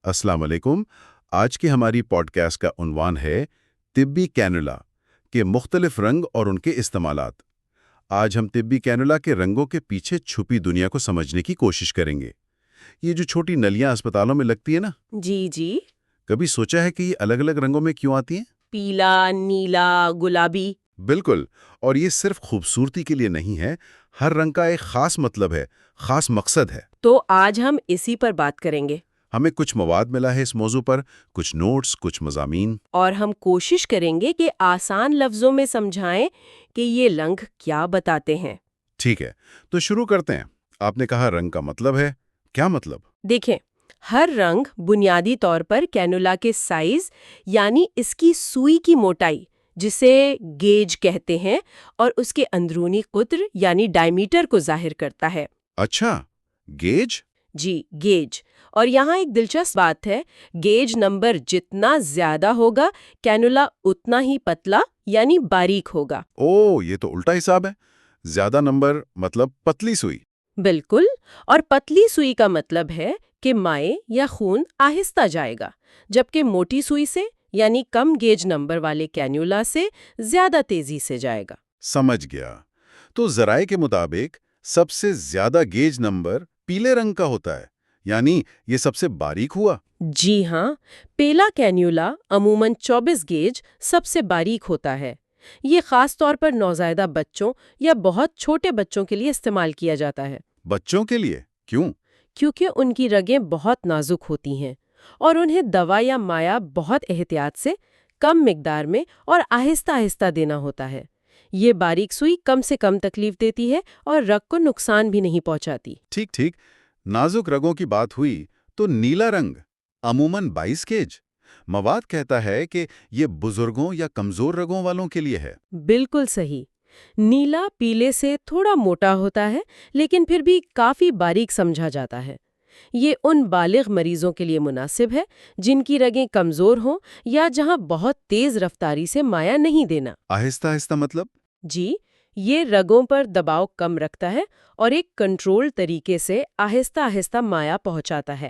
السلام علیکم۔ آج کی ہماری پوڈ کاسٹ کا عنوان ہے طبی کینولا کے مختلف رنگ اور ان کے استعمالات۔ آج ہم طبی کینولا کے رنگوں کے پیچھے چھپی دنیا کو سمجھنے کی کوشش کریں گے۔ یہ جو چھوٹی نلیاں اسپتالوں میں لگتی ہیں نا، جی کبھی سوچا ہے کہ یہ الگ الگ رنگوں میں کیوں آتی ہیں؟ پیلا، نیلا، گلابی۔ بالکل، اور یہ صرف خوبصورتی کے لیے نہیں ہے، ہر رنگ کا ایک خاص مطلب ہے، خاص مقصد ہے۔ تو آج ہم اسی پر بات کریں گے ہمیں کچھ مواد ملا ہے اس موضوع پر، کچھ نوٹس، کچھ مضامین۔ اور ہم کوشش کریں گے کہ آسان لفظوں میں سمجھائیں کہ یہ رنگ کیا بتاتے ہیں۔ ٹھیک ہے، تو شروع کرتے ہیں۔ آپ نے کہا رنگ کا مطلب ہے، کیا مطلب؟ دیکھیں، ہر رنگ بنیادی طور پر کینولا کے سائز یعنی اس کی سوئی کی موٹائی جسے گیج کہتے ہیں اور اس کے اندرونی قطر یعنی ڈائمیٹر کو ظاہر کرتا ہے۔ اچھا، گیج؟ جی، گیج۔ اور یہاں ایک دلچسپ بات ہے، گیج نمبر جتنا زیادہ ہوگا کینولا اتنا ہی پتلا یعنی باریک ہوگا۔ یہ تو الٹا حساب ہے۔ زیادہ نمبر مطلب پتلی سوئی۔ بالکل، اور پتلی سوئی کا مطلب ہے کہ مائع یا خون آہستہ جائے گا، جبکہ موٹی سوئی سے یعنی کم گیج نمبر والے کینولا سے زیادہ تیزی سے جائے گا۔ سمجھ گیا۔ تو ذرائع کے مطابق سب سے زیادہ گیج نمبر پیلے رنگ کا ہوتا ہے، یعنی یہ سب سے باریک ہوا۔ جی ہاں، پیلا کینولا عموماً 24 گیج سب سے باریک ہوتا ہے۔ یہ خاص طور پر نوزائیدہ بچوں یا بہت چھوٹے بچوں کے لیے استعمال کیا جاتا ہے۔ بچوں کے لیے کیوں؟ کیونکہ ان کی رگیں بہت نازک ہوتی ہیں اور انہیں دوا یا مائع بہت احتیاط سے، کم مقدار میں اور آہستہ آہستہ دینا ہوتا ہے۔ یہ باریک سوئی کم سے کم تکلیف دیتی ہے اور رگ کو نقصان بھی نہیں پہنچاتی۔ ٹھیک، نازک رگوں کی بات ہوئی تو نیلا رنگ عموماً 22 گیج مواد کہتا ہے کہ یہ بزرگوں یا کمزور رگوں والوں کے لیے ہے۔ بالکل صحیح۔ نیلا پیلے سے تھوڑا موٹا ہوتا ہے لیکن پھر بھی کافی باریک سمجھا جاتا ہے۔ یہ ان بالغ مریضوں کے لیے مناسب ہے جن کی رگیں کمزور ہوں یا جہاں بہت تیز رفتاری سے مائع نہیں دینا۔ آہستہ آہستہ مطلب؟ جی، یہ رگوں پر دباؤ کم رکھتا ہے اور ایک کنٹرول طریقے سے آہستہ آہستہ مائع پہنچاتا ہے۔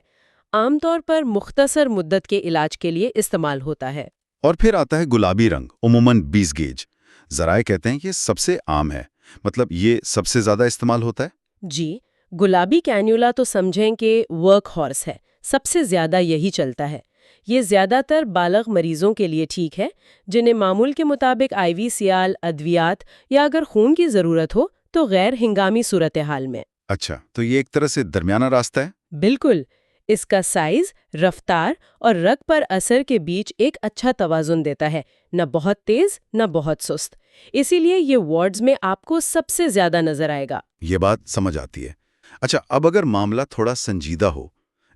عام طور پر مختصر مدت کے علاج کے لیے استعمال ہوتا ہے۔ اور پھر آتا ہے گلابی رنگ، عموماً 20 گیج۔ ذرائع کہتے ہیں کہ یہ سب سے عام ہے، مطلب یہ سب سے زیادہ استعمال ہوتا ہے۔ جی، گلابی کینولا تو سمجھیں کہ ورک ہارس ہے، سب سے زیادہ یہی چلتا ہے۔ یہ زیادہ تر بالغ مریضوں کے لیے ٹھیک ہے جنہیں معمول کے مطابق آئی وی سیال، ادویات یا اگر خون کی ضرورت ہو تو غیر ہنگامی صورتحال میں۔ اچھا، تو یہ ایک طرح سے درمیانہ راستہ ہے۔ بالکل، اس کا سائز، رفتار اور رگ پر اثر کے بیچ ایک اچھا توازن دیتا ہے، نہ بہت تیز نہ بہت سست۔ اسی لیے یہ وارڈز میں آپ کو سب سے زیادہ نظر آئے گا۔ یہ بات سمجھ آتی ہے۔ اچھا، اب اگر معاملہ تھوڑا سنجیدہ ہو،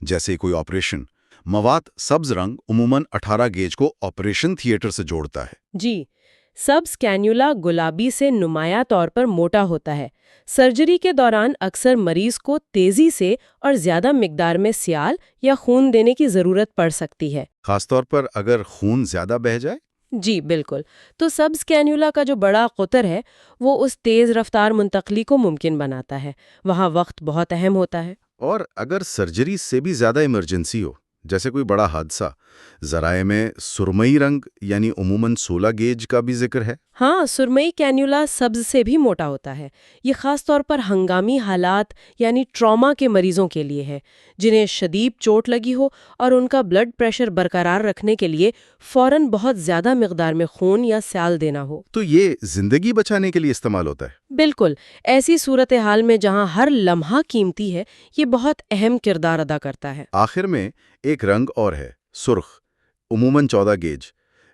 جیسے کوئی آپریشن، مواد سبز رنگ عموماً 18 گیج کو آپریشن تھیٹر سے جوڑتا ہے۔ جی، سبز کینولا گلابی سے نمایاں طور پر موٹا ہوتا ہے۔ سرجری کے دوران اکثر مریض کو تیزی سے اور زیادہ مقدار میں سیال یا خون دینے کی ضرورت پڑ سکتی ہے، خاص طور پر اگر خون زیادہ بہہ جائے۔ جی بالکل۔ تو سبز کینولا کا جو بڑا قطر ہے وہ اس تیز رفتار منتقلی کو ممکن بناتا ہے۔ وہاں وقت بہت اہم ہوتا ہے۔ اور اگر سرجری سے بھی زیادہ ایمرجنسی ہو، جیسے کوئی بڑا حادثہ، ذرائع میں سرمئی رنگ یعنی عموماً 16 گیج کا بھی ذکر ہے۔ ہاں، سرمئی کینولا سبز سے بھی موٹا ہوتا ہے۔ یہ خاص طور پر ہنگامی حالات یعنی ٹراما کے مریضوں کے لیے ہے، جنہیں شدید چوٹ لگی ہو اور ان کا بلڈ پریشر برقرار رکھنے کے لیے فوراً بہت زیادہ مقدار میں خون یا سیال دینا ہو۔ تو یہ زندگی بچانے کے لیے استعمال ہوتا ہے۔ بالکل، ایسی صورتحال میں جہاں ہر لمحہ قیمتی ہے، یہ بہت اہم کردار ادا کرتا ہے۔ آخر میں ایک رنگ اور ہے، سرخ، عموماً 14 گیج۔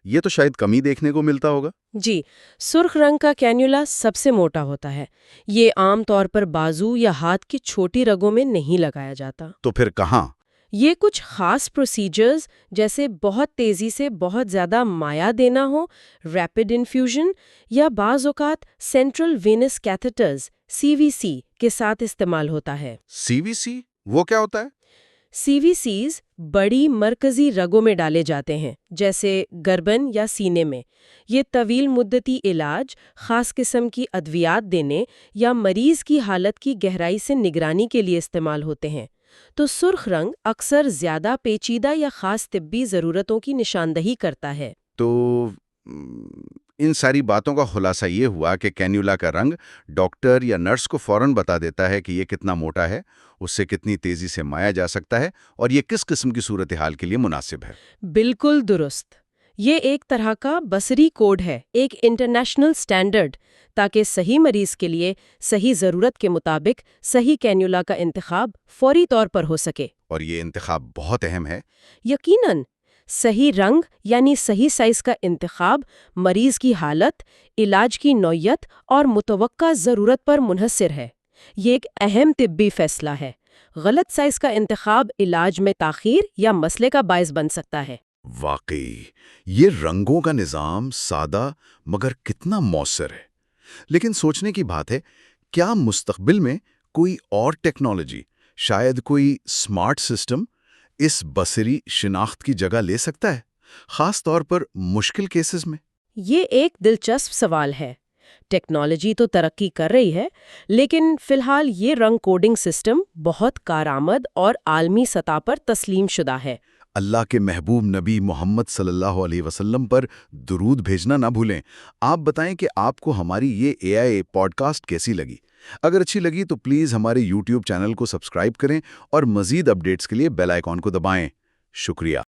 یہ تو شاید کم ہی دیکھنے کو ملتا ہوگا۔ جی، سرخ رنگ کا کینولا سب سے موٹا ہوتا ہے۔ یہ عام طور پر بازو یا ہاتھ کی چھوٹی رگوں میں نہیں لگایا جاتا۔ تو پھر کہاں؟ یہ کچھ خاص پروسیجرز جیسے بہت تیزی سے بہت زیادہ مائع دینا ہو، ریپڈ انفیوژن یا بعض اوقات سینٹرل وینس کیتھیٹرز CVC کے ساتھ استعمال ہوتا ہے۔ CVC وہ کیا ہوتا ہے؟ CVCs بڑی مرکزی رگوں میں ڈالے جاتے ہیں، جیسے گردن یا سینے میں۔ یہ طویل مدتی علاج، خاص قسم کی ادویات دینے یا مریض کی حالت کی گہرائی سے نگرانی کے لیے استعمال ہوتے ہیں۔ تو سرخ رنگ اکثر زیادہ پیچیدہ یا خاص طبی ضرورتوں کی نشاندہی کرتا ہے۔ تو ان ساری باتوں کا خلاصہ یہ ہوا کہ کینیولا کا رنگ ڈاکٹر یا نرس کو فوراً بتا دیتا ہے کہ یہ کتنا موٹا ہے، اس سے کتنی تیزی سے مایا جا سکتا ہے اور یہ کس قسم کی صورتحال کے لیے مناسب ہے۔ بالکل درست۔ یہ ایک طرح کا بصری کوڈ ہے، ایک انٹرنیشنل سٹینڈرڈ، تاکہ صحیح مریض کے لیے صحیح ضرورت کے مطابق صحیح کینیولا کا انتخاب فوری طور پر ہو سکے۔ اور یہ انتخاب بہت اہم ہے۔ یقیناً، صحیح رنگ یعنی صحیح سائز کا انتخاب مریض کی حالت، علاج کی نوعیت اور متوقع ضرورت پر منحصر ہے۔ یہ ایک اہم طبی فیصلہ ہے۔ غلط سائز کا انتخاب علاج میں تاخیر یا مسئلے کا باعث بن سکتا ہے۔ واقعی یہ رنگوں کا نظام سادہ مگر کتنا مؤثر ہے۔ لیکن سوچنے کی بات ہے، کیا مستقبل میں کوئی اور ٹیکنالوجی، شاید کوئی اسمارٹ سسٹم اس بصری شناخت کی جگہ لے سکتا ہے، خاص طور پر مشکل کیسز میں؟ یہ ایک دلچسپ سوال ہے۔ ٹیکنالوجی تو ترقی کر رہی ہے، لیکن فی الحال یہ رنگ کوڈنگ سسٹم بہت کارآمد اور عالمی سطح پر تسلیم شدہ ہے۔ اللہ کے محبوب نبی محمد صلی اللہ علیہ وسلم پر درود بھیجنا نہ بھولیں۔ آپ بتائیں کہ آپ کو ہماری یہ AI پوڈ کاسٹ کیسی لگی؟ اگر اچھی لگی تو پلیز ہمارے YouTube چینل کو سبسکرائب کریں اور مزید اپڈیٹس کے لیے بیل آئیکن کو دبائیں۔ شکریہ۔